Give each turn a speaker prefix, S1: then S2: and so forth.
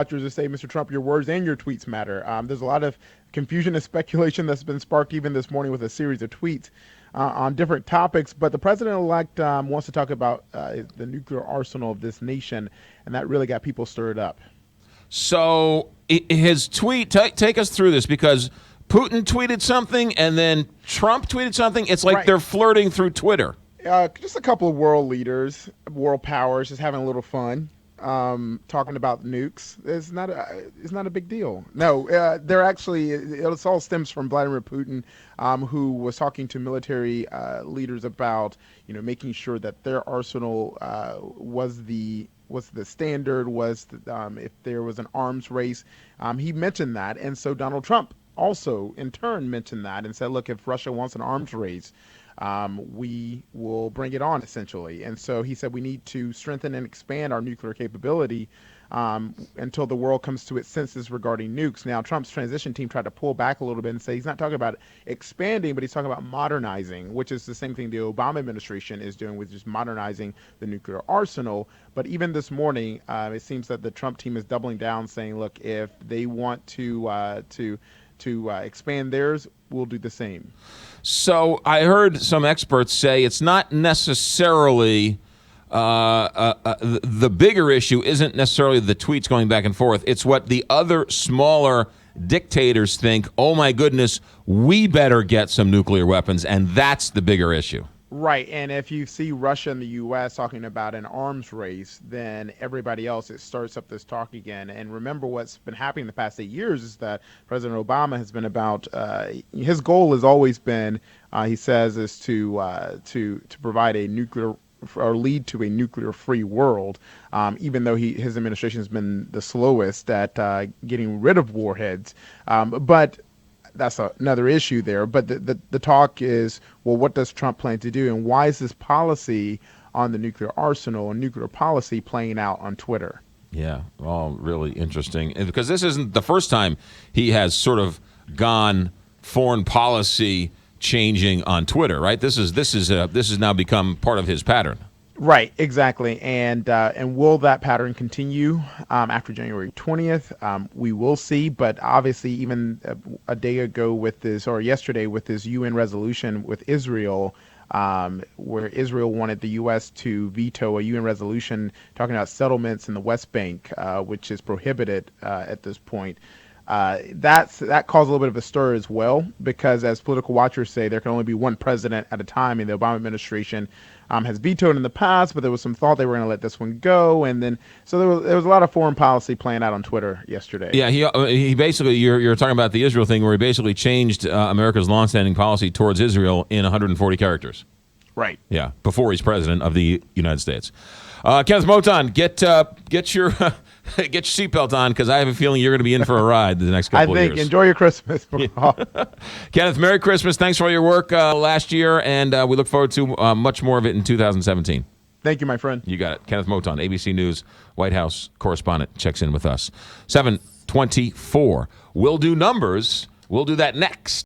S1: watchers to say, Mr. Trump, your words and your tweets matter. There's a lot of confusion and speculation that's been sparked even this morning with a series of tweets on different topics. But the president-elect wants to talk about the nuclear arsenal of this nation, and that really got people stirred up.
S2: So his tweet, take us through this, because Putin tweeted something and then Trump tweeted something. It's like they're flirting through Twitter.
S1: Just a couple of world leaders, world powers, just having a little fun. Talking about nukes. It's not a big deal. No, they're actually, it all stems from Vladimir Putin, who was talking to military leaders about, making sure that their arsenal was the standard, if there was an arms race. He mentioned that, and so Donald Trump also in turn mentioned that and said, look, if Russia wants an arms race, we will bring it on, essentially. And so he said we need to strengthen and expand our nuclear capability until the world comes to its senses regarding nukes. Now, Trump's transition team tried to pull back a little bit and say he's not talking about expanding, but he's talking about modernizing, which is the same thing the Obama administration is doing with just modernizing the nuclear arsenal. But even this morning, it seems that the Trump team is doubling down, saying, look, if they want to expand theirs, we'll do the same.
S2: So I heard some experts say it's not necessarily the bigger issue isn't necessarily the tweets going back and forth. It's what the other smaller dictators think, oh my goodness, we better get some nuclear weapons, and that's the bigger issue.
S1: Right, and if you see Russia and the U.S. talking about an arms race, then everybody else, it starts up this talk again. And remember, what's been happening the past 8 years is that President Obama has been about, his goal has always been, he says, is to provide a nuclear, or lead to a nuclear-free world, even though his administration has been the slowest at getting rid of warheads. But that's another issue there. But the talk is, well, what does Trump plan to do, and why is this policy on the nuclear arsenal and nuclear policy playing out on Twitter?
S2: Yeah, all really interesting, because this isn't the first time he has sort of gone foreign policy changing on Twitter, right? This has now become part of his pattern.
S1: Right, exactly, and will that pattern continue after January 20th? We will see, but obviously, even a day ago yesterday with this UN resolution with Israel, where Israel wanted the U.S. to veto a UN resolution talking about settlements in the West Bank, which is prohibited at this point. That caused a little bit of a stir as well, because as political watchers say, there can only be one president at a time, and the Obama administration has vetoed in the past, but there was some thought they were going to let this one go, and then so there was a lot of foreign policy playing out on Twitter yesterday.
S2: Yeah, he basically, you're talking about the Israel thing, where he basically changed America's longstanding policy towards Israel in 140 characters.
S1: Right.
S2: Yeah, before he's president of the United States. Kenneth Moton, get your get your seatbelt on, because I have a feeling you're going to be in for a ride the next couple of years.
S1: Enjoy your Christmas.
S2: Kenneth, Merry Christmas. Thanks for all your work last year, and we look forward to much more of it in 2017.
S1: Thank you, my friend.
S2: You got it. Kenneth Moton, ABC News White House correspondent, checks in with us. 7:24. We'll do numbers. We'll do that next.